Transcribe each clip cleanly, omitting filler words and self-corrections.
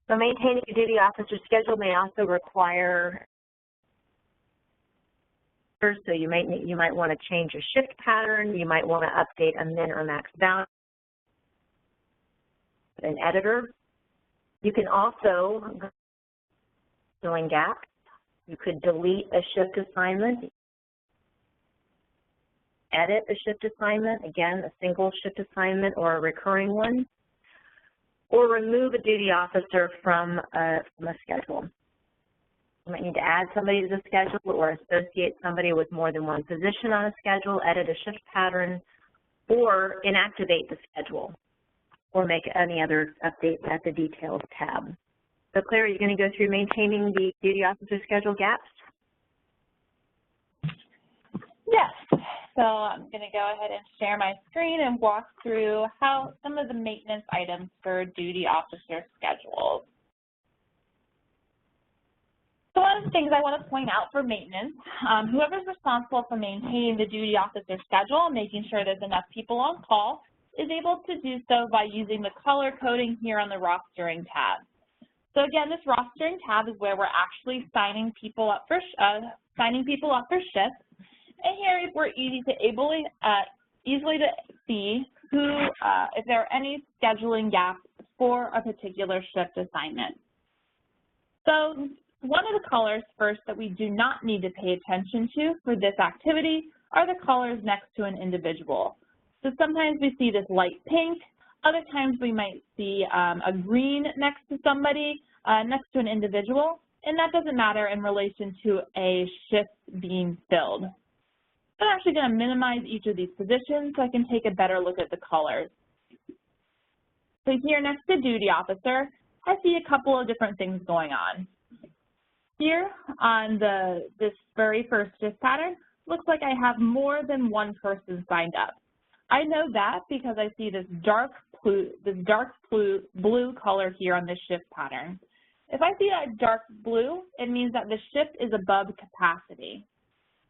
So maintaining a duty officer schedule may also require, so you might want to change a shift pattern, you might want to update a min or max value, an editor. You can also, filling gaps, you could delete a shift assignment, edit a shift assignment, again, a single shift assignment or a recurring one, or remove a duty officer from a schedule. You might need to add somebody to the schedule or associate somebody with more than one position on a schedule, edit a shift pattern, or inactivate the schedule, or make any other updates at the Details tab. So Claire, are you going to go through maintaining the duty officer schedule gaps? Yes. So I'm going to go ahead and share my screen and walk through how some of the maintenance items for duty officer schedules. So one of the things I want to point out for maintenance, whoever's responsible for maintaining the duty officer schedule and making sure there's enough people on call is able to do so by using the color coding here on the rostering tab. So again, this rostering tab is where we're actually signing people up for shifts. And here we're easily to see who, if there are any scheduling gaps for a particular shift assignment. So one of the colors first that we do not need to pay attention to for this activity are the colors next to an individual. So sometimes we see this light pink, other times we might see a green next to somebody, next to an individual, and that doesn't matter in relation to a shift being filled. I'm actually going to minimize each of these positions so I can take a better look at the colors. So here next to duty officer, I see a couple of different things going on. Here on this very first shift pattern, looks like I have more than one person signed up. I know that because I see this dark blue color here on this shift pattern. If I see that dark blue, it means that the shift is above capacity.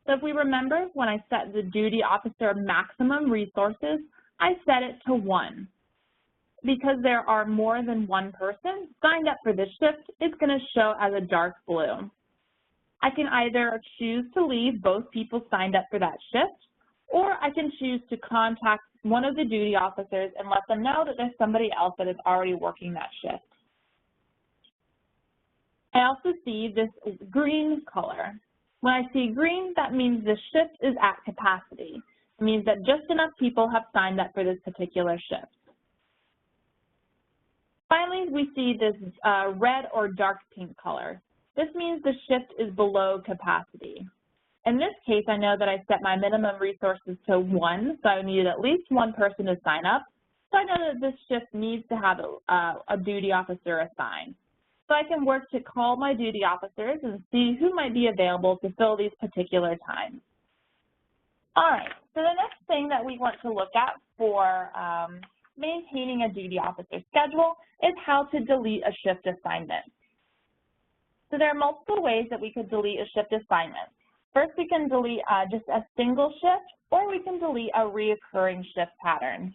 So if we remember, when I set the duty officer maximum resources, I set it to 1. Because there are more than one person signed up for this shift, it's going to show as a dark blue. I can either choose to leave both people signed up for that shift, or I can choose to contact one of the duty officers and let them know that there's somebody else that is already working that shift. I also see this green color. When I see green, that means the shift is at capacity. It means that just enough people have signed up for this particular shift. Finally, we see this red or dark pink color. This means the shift is below capacity. In this case, I know that I set my minimum resources to 1, so I needed at least one person to sign up. So I know that this shift needs to have a duty officer assigned. So I can work to call my duty officers and see who might be available to fill these particular times. All right, so the next thing that we want to look at for maintaining a duty officer schedule is how to delete a shift assignment. So there are multiple ways that we could delete a shift assignment. First, we can delete just a single shift, or we can delete a reoccurring shift pattern.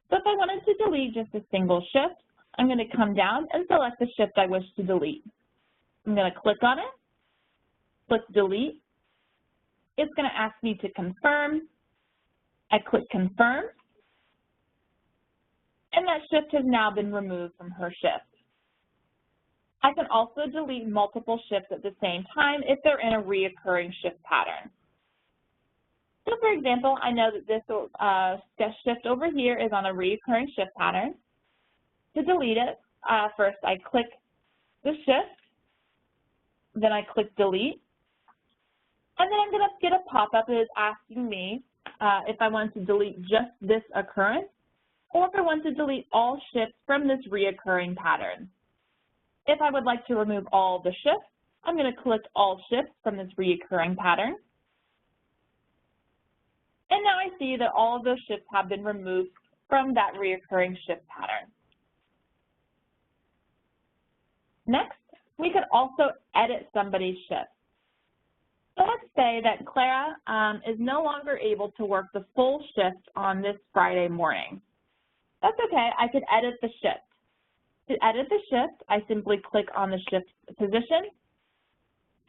So if I wanted to delete just a single shift, I'm going to come down and select the shift I wish to delete. I'm going to click on it, click delete. It's going to ask me to confirm. I click confirm, and that shift has now been removed from her shift. I can also delete multiple shifts at the same time if they're in a reoccurring shift pattern. So for example, I know that this shift over here is on a reoccurring shift pattern. To delete it, first I click the shift, then I click delete, and then I'm going to get a pop-up that is asking me if I want to delete just this occurrence or if I want to delete all shifts from this reoccurring pattern. If I would like to remove all the shifts, I'm going to click all shifts from this reoccurring pattern. And now I see that all of those shifts have been removed from that reoccurring shift pattern. Next, we could also edit somebody's shift. So let's say that Clara is no longer able to work the full shift on this Friday morning. That's okay, I could edit the shift. To edit the shift, I simply click on the shift position.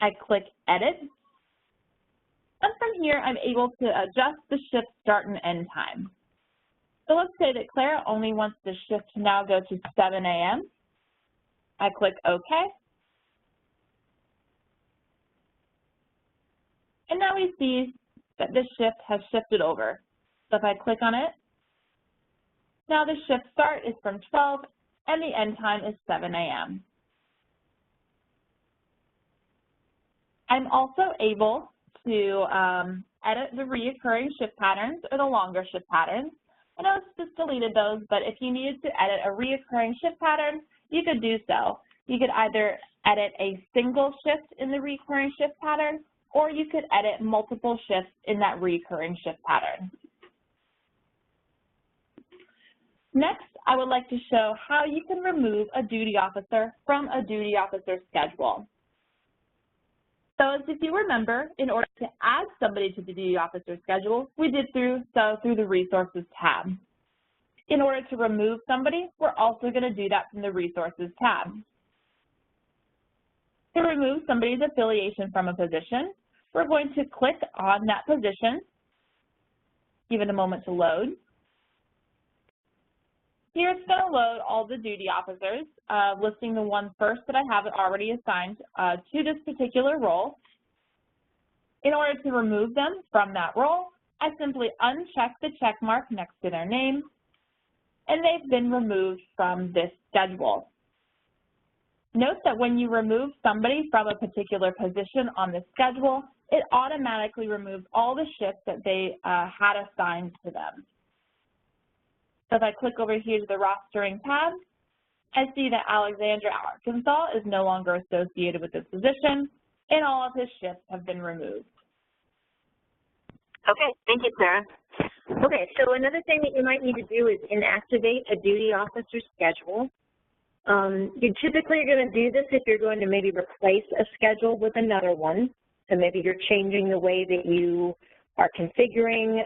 I click Edit. And from here, I'm able to adjust the shift start and end time. So let's say that Clara only wants the shift to now go to 7 a.m. I click OK. And now we see that this shift has shifted over. So if I click on it, now the shift start is from 12 and the end time is 7 a.m. I'm also able to edit the reoccurring shift patterns or the longer shift patterns. I know it's just deleted those, but if you needed to edit a reoccurring shift pattern, you could do so. You could either edit a single shift in the recurring shift pattern, or you could edit multiple shifts in that recurring shift pattern. Next, I would like to show how you can remove a duty officer from a duty officer schedule. So as if you remember, in order to add somebody to the duty officer schedule, we did through the Resources tab. In order to remove somebody, we're also going to do that from the Resources tab. To remove somebody's affiliation from a position, we're going to click on that position, give it a moment to load. Here it's going to load all the duty officers, listing the ones first that I have already assigned to this particular role. In order to remove them from that role, I simply uncheck the check mark next to their name, and they've been removed from this schedule. Note that when you remove somebody from a particular position on the schedule, it automatically removes all the shifts that they had assigned to them. So if I click over here to the Rostering tab, I see that Alexandra, Arkansas is no longer associated with this position, and all of his shifts have been removed. Okay, thank you, Clara. Okay, so another thing that you might need to do is inactivate a duty officer schedule. You typically are going to do this if you're going to maybe replace a schedule with another one. So maybe you're changing the way that you are configuring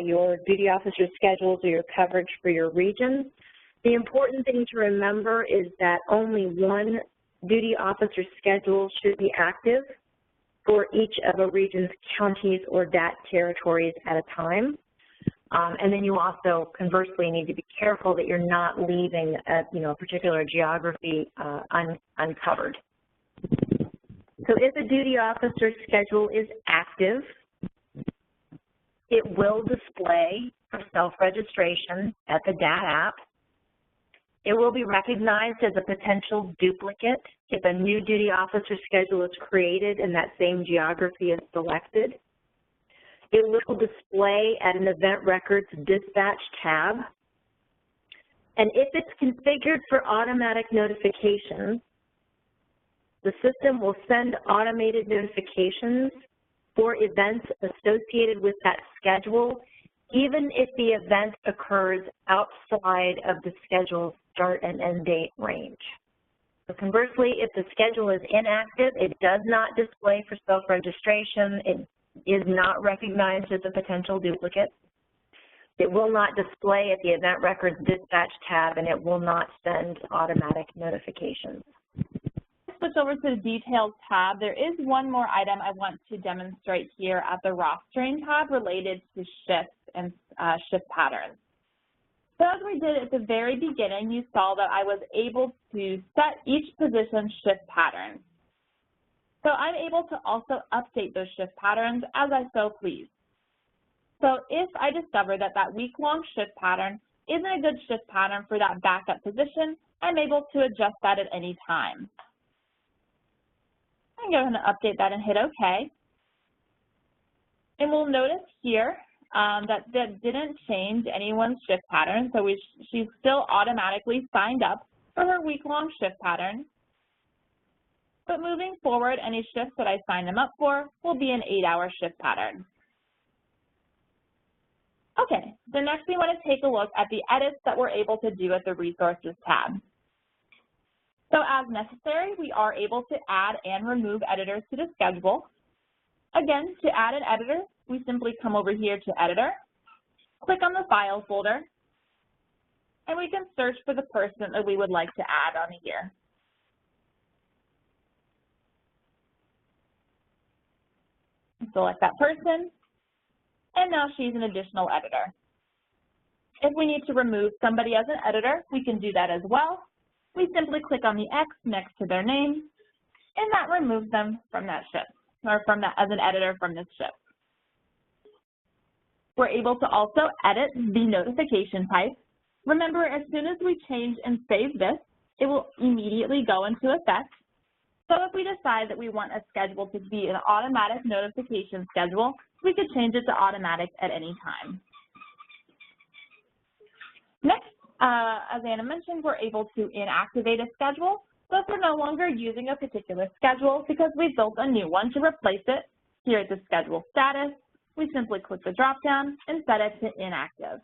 your duty officer schedules or your coverage for your region. The important thing to remember is that only one duty officer schedule should be active for each of a region's counties or DAT territories at a time. And then you also, conversely, need to be careful that you're not leaving a particular geography uncovered. So if a duty officer schedule is active, it will display for self-registration at the DAT app. It will be recognized as a potential duplicate if a new duty officer schedule is created and that same geography is selected. It will display at an Event Records Dispatch tab. And if it's configured for automatic notifications, the system will send automated notifications for events associated with that schedule, even if the event occurs outside of the schedule's start and end date range. So conversely, if the schedule is inactive, it does not display for self-registration. It is not recognized as a potential duplicate. It will not display at the Event Records Dispatch tab, and it will not send automatic notifications. Switch over to the Details tab. There is one more item I want to demonstrate here at the Rostering tab related to shifts and shift patterns. So as we did at the very beginning, you saw that I was able to set each position's shift pattern. So I'm able to also update those shift patterns as I so please. So if I discover that that week-long shift pattern isn't a good shift pattern for that backup position, I'm able to adjust that at any time. I'm going to update that and hit OK. And we'll notice here that didn't change anyone's shift pattern, so she's still automatically signed up for her week-long shift pattern. But moving forward, any shifts that I sign them up for will be an 8-hour shift pattern. Okay, so next we want to take a look at the edits that we're able to do at the Resources tab. So as necessary, we are able to add and remove editors to the schedule. Again, to add an editor, we simply come over here to Editor, click on the File folder, and we can search for the person that we would like to add on here. Select that person, and now she's an additional editor. If we need to remove somebody as an editor, we can do that as well. We simply click on the X next to their name, and that removes them from that shift, or from that as an editor from this shift. We're able to also edit the notification type. Remember, as soon as we change and save this, it will immediately go into effect. So if we decide that we want a schedule to be an automatic notification schedule, we could change it to automatic at any time. Next, as Anna mentioned, we're able to inactivate a schedule. So if we're no longer using a particular schedule because we built a new one to replace it, here at the schedule status, we simply click the drop-down and set it to inactive.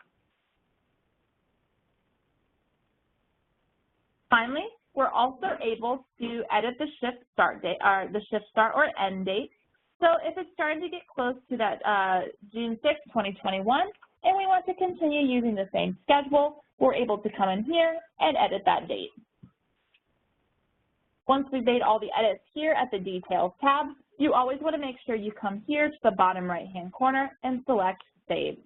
Finally, we're also able to edit the shift start date, or the shift start or end date. So if it's starting to get close to that June 6, 2021, and we want to continue using the same schedule, we're able to come in here and edit that date. Once we've made all the edits here at the Details tab, you always want to make sure you come here to the bottom right-hand corner and select Save.